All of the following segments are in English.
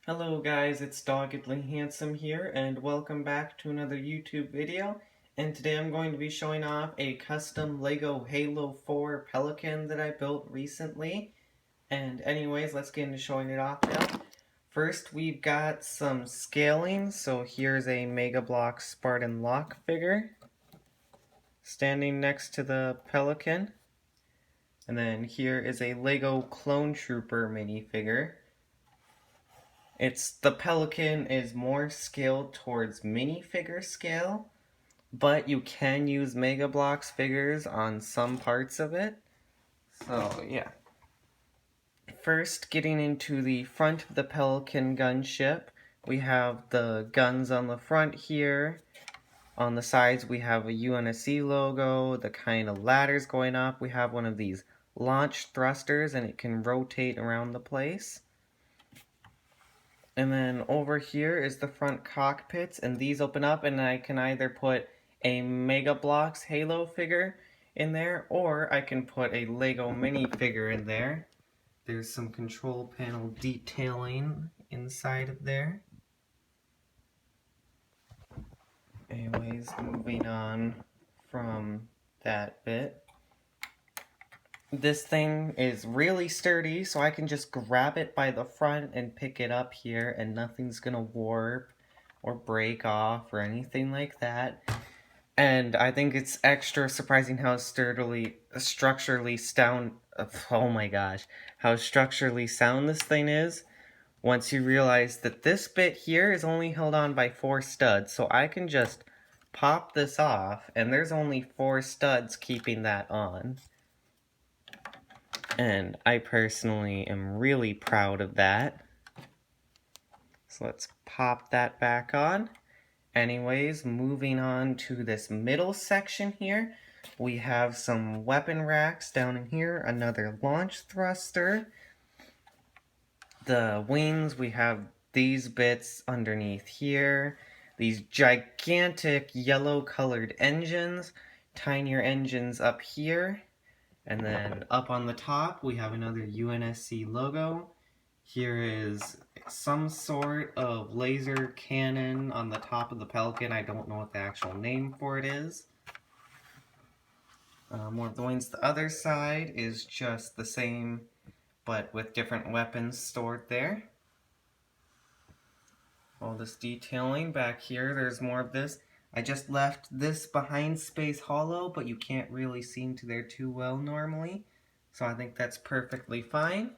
Hello guys, it's Doggedly Handsome here, and welcome back to another YouTube video. And today I'm going to be showing off a custom Lego Halo 4 Pelican that I built recently. And anyways, let's get into showing it off now. First, we've got some scaling. So here's a Mega Block Spartan Lock figure standing next to the Pelican. And then here is a Lego Clone Trooper minifigure. The Pelican is more scaled towards minifigure scale, but you can use Mega Bloks figures on some parts of it. So yeah. First, getting into the front of the Pelican gunship, we have the guns on the front here. On the sides we have a UNSC logo, the kind of ladders going up. We have one of these launch thrusters and it can rotate around the place. And then over here is the front cockpits, and these open up, and I can either put a Mega Bloks Halo figure in there, or I can put a Lego minifigure in there. There's some control panel detailing inside of there. Anyways, moving on from that bit. This thing is really sturdy, so I can just grab it by the front and pick it up here, and nothing's gonna warp or break off or anything like that. And I think it's extra surprising how structurally sound this thing is, once you realize that this bit here is only held on by 4 studs. So I can just pop this off, and there's only 4 studs keeping that on. And I personally am really proud of that. So let's pop that back on. Anyways, moving on to this middle section here, we have some weapon racks down in here, another launch thruster. The wings, we have these bits underneath here, these gigantic yellow colored engines, tinier engines up here. And then up on the top, we have another UNSC logo. Here is some sort of laser cannon on the top of the Pelican. I don't know what the actual name for it is. More of the wings. The other side is just the same, but with different weapons stored there. All this detailing back here, there's more of this. I just left this behind Space Hollow, but you can't really see into there too well normally. So I think that's perfectly fine.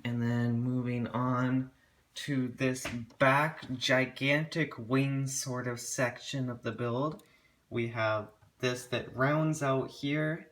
And then moving on to this back gigantic wing sort of section of the build. We have this that rounds out here,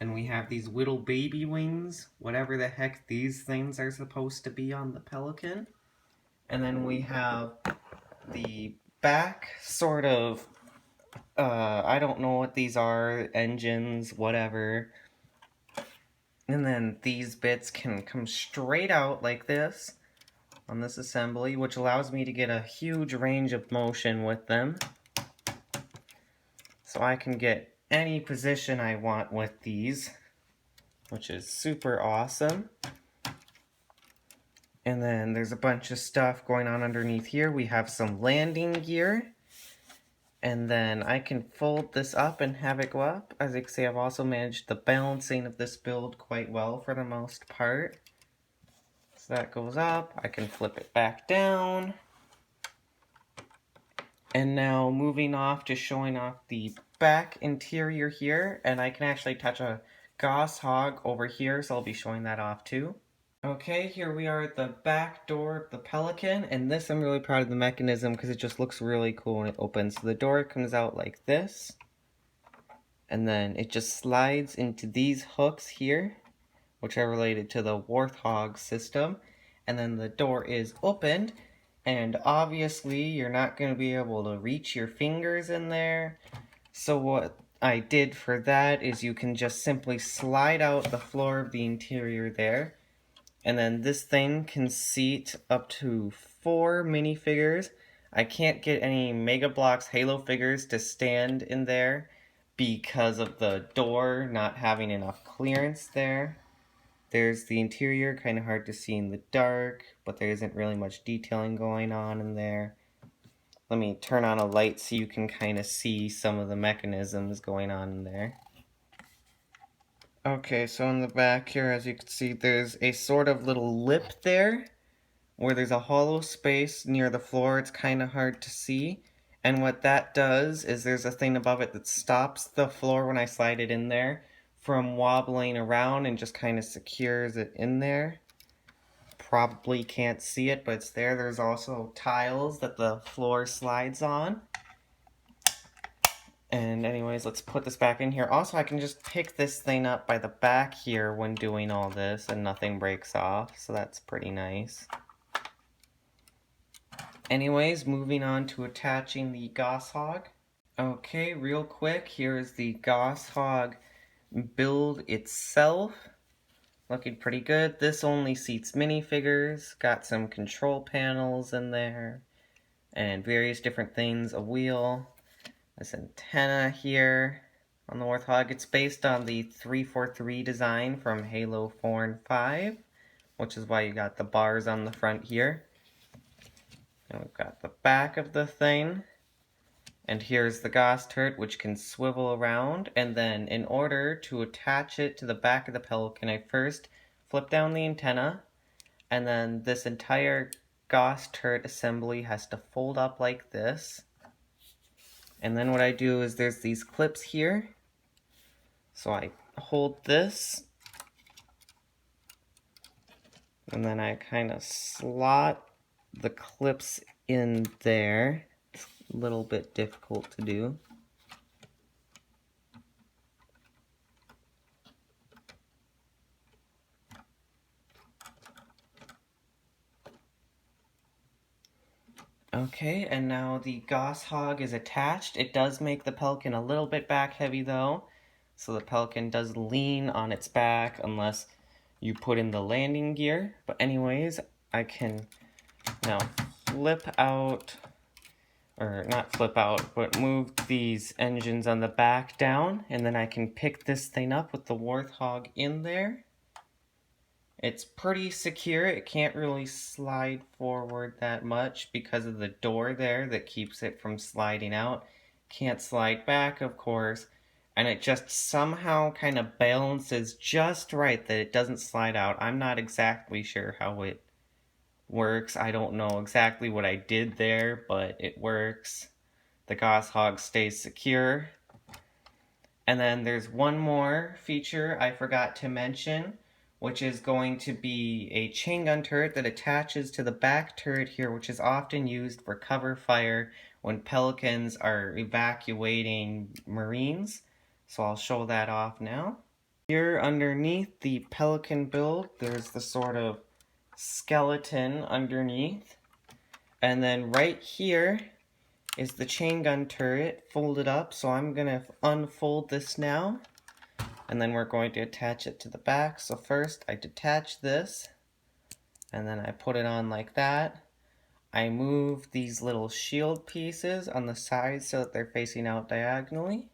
and we have these little baby wings, whatever the heck these things are supposed to be on the Pelican. And then we have the back sort of, I don't know what these are, engines, whatever. And then these bits can come straight out like this on this assembly, which allows me to get a huge range of motion with them. So I can get any position I want with these, which is super awesome. And then there's a bunch of stuff going on underneath here. We have some landing gear. And then I can fold this up and have it go up. As you can see, I've also managed the balancing of this build quite well for the most part. So that goes up. I can flip it back down. And now moving off to showing off the back interior here. And I can actually touch a Warthog over here, so I'll be showing that off too. Okay, here we are at the back door of the Pelican, and this I'm really proud of the mechanism because it just looks really cool when it opens. So the door comes out like this, and then it just slides into these hooks here, which are related to the Warthog system, and then the door is opened, and obviously you're not going to be able to reach your fingers in there. So what I did for that is you can just simply slide out the floor of the interior there. And then this thing can seat up to 4 minifigures. I can't get any Mega Bloks Halo figures to stand in there because of the door not having enough clearance there. There's the interior, kind of hard to see in the dark, but there isn't really much detailing going on in there. Let me turn on a light so you can kind of see some of the mechanisms going on in there. Okay, so in the back here, as you can see, there's a sort of little lip there where there's a hollow space near the floor. It's kind of hard to see. And what that does is there's a thing above it that stops the floor when I slide it in there from wobbling around and just kind of secures it in there. Probably can't see it, but it's there. There's also tiles that the floor slides on. And anyways, let's put this back in here. Also, I can just pick this thing up by the back here when doing all this and nothing breaks off, so that's pretty nice. Anyways, moving on to attaching the Warthog. Okay, real quick, here is the Warthog build itself. Looking pretty good. This only seats minifigures, got some control panels in there, and various different things, a wheel, this antenna here on the Warthog. It's based on the 343 design from Halo 4 and 5, which is why you got the bars on the front here. And we've got the back of the thing. And here's the Gauss turret, which can swivel around. And then in order to attach it to the back of the pelican, I first flip down the antenna. And then this entire Gauss turret assembly has to fold up like this. And then what I do is there's these clips here. So I hold this. And then I kind of slot the clips in there. It's a little bit difficult to do. Okay, and now the Warthog is attached. It does make the pelican a little bit back heavy though. So the pelican does lean on its back unless you put in the landing gear. But anyways, I can now flip out, or not flip out, but move these engines on the back down, and then I can pick this thing up with the Warthog in there. It's pretty secure. It can't really slide forward that much because of the door there that keeps it from sliding out. Can't slide back, of course, and it just somehow kind of balances just right that it doesn't slide out. I'm not exactly sure how it works. I don't know exactly what I did there, but it works. The Warthog stays secure. And then there's one more feature I forgot to mention, which is going to be a chain gun turret that attaches to the back turret here, which is often used for cover fire when pelicans are evacuating Marines. So I'll show that off now. Here underneath the pelican build, there's the sort of skeleton underneath. And then right here is the chain gun turret folded up. So I'm going to unfold this now. And then we're going to attach it to the back. So first I detach this, and then I put it on like that. I move these little shield pieces on the sides so that they're facing out diagonally.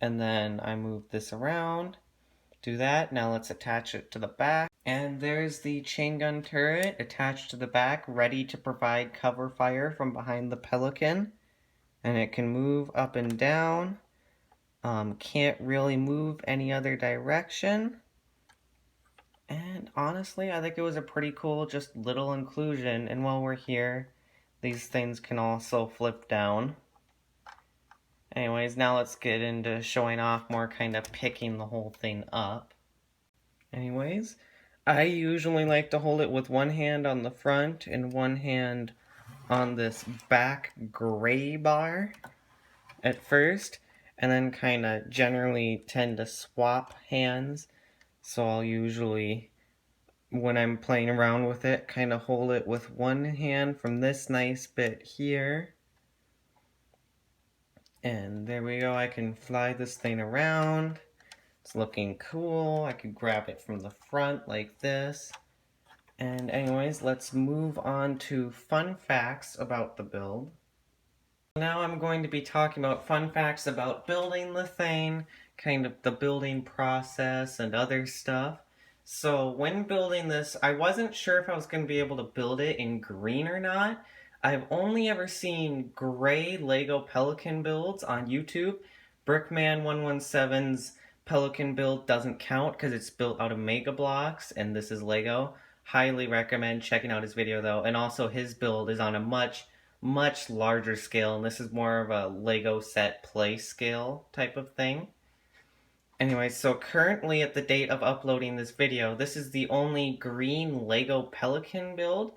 And then I move this around, do that. Now let's attach it to the back. And there's the chain gun turret attached to the back, ready to provide cover fire from behind the pelican. And it can move up and down. Can't really move any other direction. And honestly, I think it was a pretty cool just little inclusion. And while we're here, these things can also flip down. Anyways, now let's get into showing off more kind of picking the whole thing up. Anyways, I usually like to hold it with one hand on the front and one hand on this back gray bar at first, and then kind of generally tend to swap hands. So I'll usually, when I'm playing around with it, kind of hold it with one hand from this nice bit here. And there we go, I can fly this thing around. It's looking cool. I could grab it from the front like this. And anyways, let's move on to fun facts about the build. Now I'm going to be talking about fun facts about building the thing, kind of the building process and other stuff. So when building this, I wasn't sure if I was going to be able to build it in green or not. I've only ever seen gray Lego Pelican builds on YouTube. Brickman117's Pelican build doesn't count because it's built out of Mega Blocks, and this is Lego. Highly recommend checking out his video though, and also his build is on a much larger scale, and this is more of a Lego set play scale type of thing. Anyway, so currently at the date of uploading this video, this is the only green Lego Pelican build.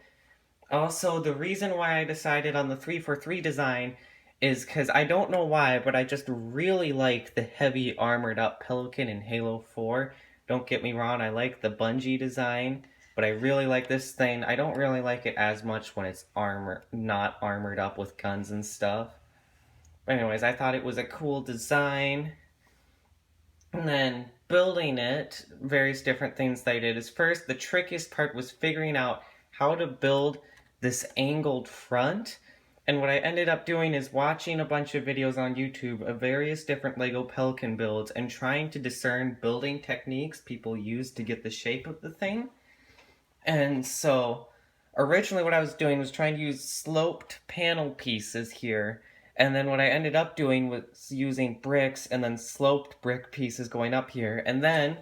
Also, the reason why I decided on the 343 design is because I don't know why, but I just really like the heavy armored up Pelican in Halo 4. Don't get me wrong, I like the Bungie design, but I really like this thing. I don't really like it as much when it's not armored up with guns and stuff. But anyways, I thought it was a cool design. And then building it, various different things that I did is first, the trickiest part was figuring out how to build this angled front. And what I ended up doing is watching a bunch of videos on YouTube of various different Lego Pelican builds and trying to discern building techniques people use to get the shape of the thing. And so originally what I was doing was trying to use sloped panel pieces here, and then what I ended up doing was using bricks and then sloped brick pieces going up here, and then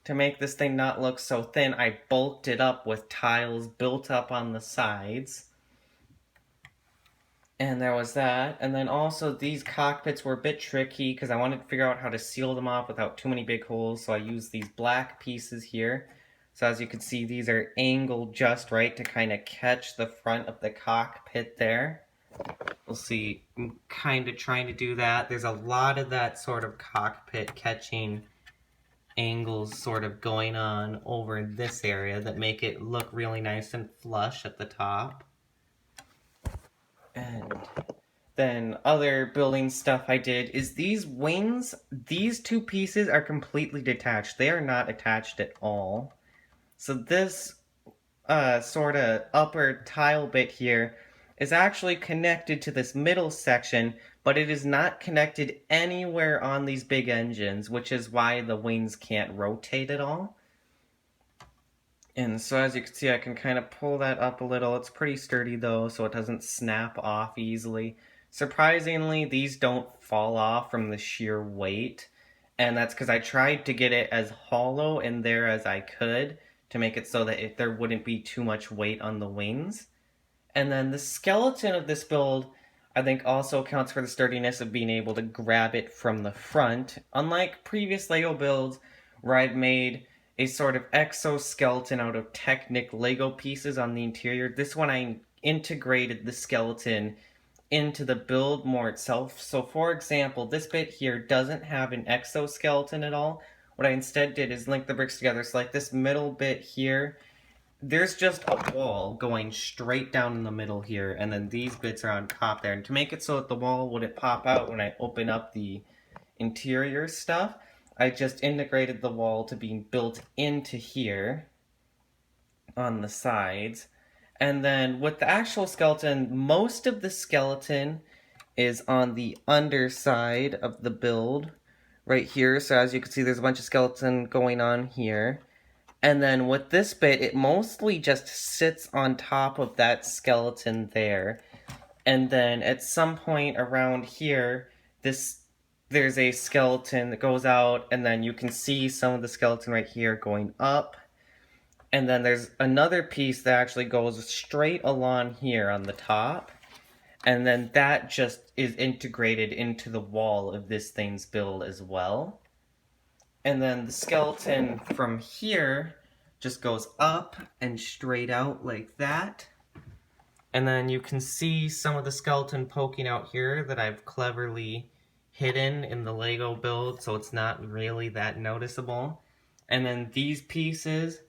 to make this thing not look so thin, I bulked it up with tiles built up on the sides. And there was that. And then also these cockpits were a bit tricky because I wanted to figure out how to seal them off without too many big holes, so I used these black pieces here. So as you can see, these are angled just right to kind of catch the front of the cockpit there. We'll see, I'm kind of trying to do that. There's a lot of that sort of cockpit catching angles sort of going on over this area that make it look really nice and flush at the top. And then other building stuff I did is these wings, these two pieces are completely detached. They are not attached at all. So this sort of upper tile bit here is actually connected to this middle section, but it is not connected anywhere on these big engines, which is why the wings can't rotate at all. And so as you can see, I can kind of pull that up a little. It's pretty sturdy though, so it doesn't snap off easily. Surprisingly, these don't fall off from the sheer weight, and that's because I tried to get it as hollow in there as I could to make it so that there wouldn't be too much weight on the wings. And then the skeleton of this build, I think, also accounts for the sturdiness of being able to grab it from the front. Unlike previous Lego builds where I've made a sort of exoskeleton out of Technic Lego pieces on the interior, this one I integrated the skeleton into the build more itself. So for example, this bit here doesn't have an exoskeleton at all. What I instead did is link the bricks together. So like this middle bit here, there's just a wall going straight down in the middle here, and then these bits are on top there. And to make it so that the wall wouldn't pop out when I open up the interior stuff, I just integrated the wall to being built into here on the sides. And then with the actual skeleton, most of the skeleton is on the underside of the build right here. So as you can see, there's a bunch of skeleton going on here. And then with this bit, it mostly just sits on top of that skeleton there. And then at some point around here, there's a skeleton that goes out, and then you can see some of the skeleton right here going up. And then there's another piece that actually goes straight along here on the top. And then that just is integrated into the wall of this thing's build as well. And then the skeleton from here just goes up and straight out like that. And then you can see some of the skeleton poking out here that I've cleverly hidden in the Lego build, so it's not really that noticeable. And then these pieces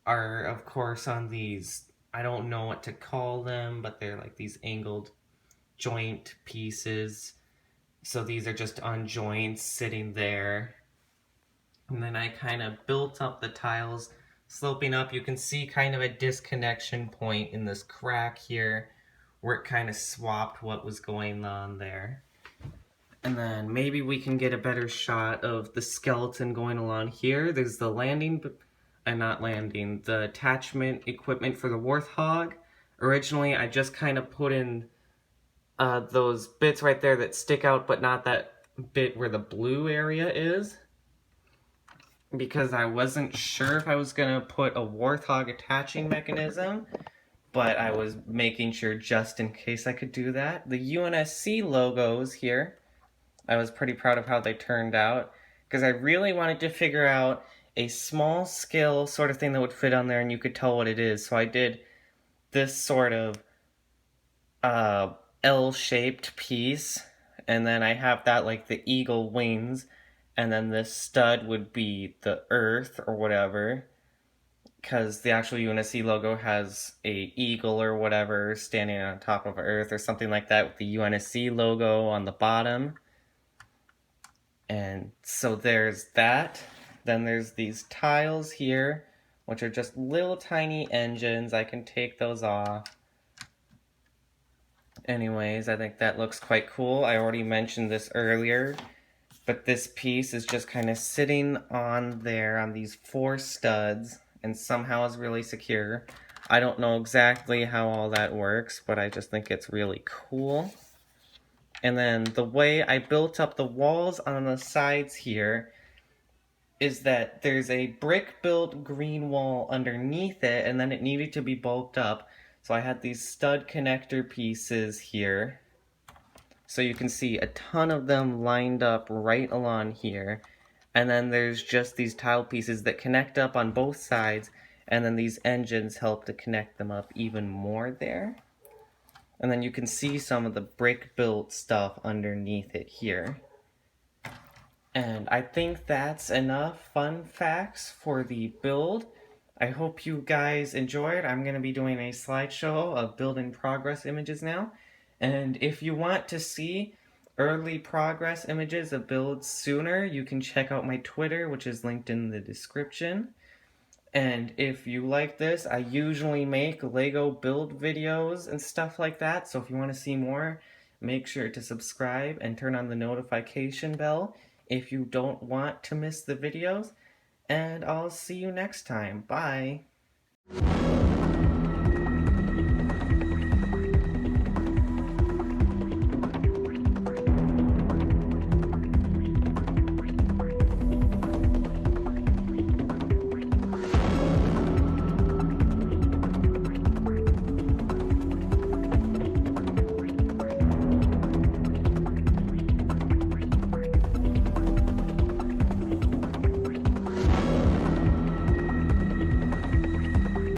are, of course, on these, I don't know what to call them, but they're like these angled joint pieces. So these are just on joints sitting there. And then I kind of built up the tiles sloping up. You can see kind of a disconnection point in this crack here where it kind of swapped what was going on there. And then maybe we can get a better shot of the skeleton going along here. There's the landing and not landing, the attachment equipment for the Warthog. Originally, I just kind of put in those bits right there that stick out, but not that bit where the blue area is, because I wasn't sure if I was going to put a Warthog attaching mechanism, but I was making sure just in case I could do that. The UNSC logos here, I was pretty proud of how they turned out, because I really wanted to figure out a small scale sort of thing that would fit on there and you could tell what it is. So I did this sort of L-shaped piece, and then I have that like the eagle wings, and then this stud would be the earth or whatever, because the actual UNSC logo has a eagle or whatever standing on top of earth or something like that with the UNSC logo on the bottom. And so there's that. Then there's these tiles here, which are just little tiny engines. I can take those off. Anyways, I think that looks quite cool. I already mentioned this earlier, but this piece is just kind of sitting on there on these 4 studs and somehow is really secure. I don't know exactly how all that works, but I just think it's really cool. And then the way I built up the walls on the sides here is that there's a brick-built green wall underneath it, and then it needed to be bulked up. So I had these stud connector pieces here. So you can see a ton of them lined up right along here. And then there's just these tile pieces that connect up on both sides, and then these engines help to connect them up even more there. And then you can see some of the brick-built stuff underneath it here. And I think that's enough fun facts for the build. I hope you guys enjoyed. I'm going to be doing a slideshow of build in progress images now. And if you want to see early progress images of builds sooner, you can check out my Twitter, which is linked in the description. And if you like this, I usually make Lego build videos and stuff like that. So if you want to see more, make sure to subscribe and turn on the notification bell if you don't want to miss the videos. And I'll see you next time. Bye.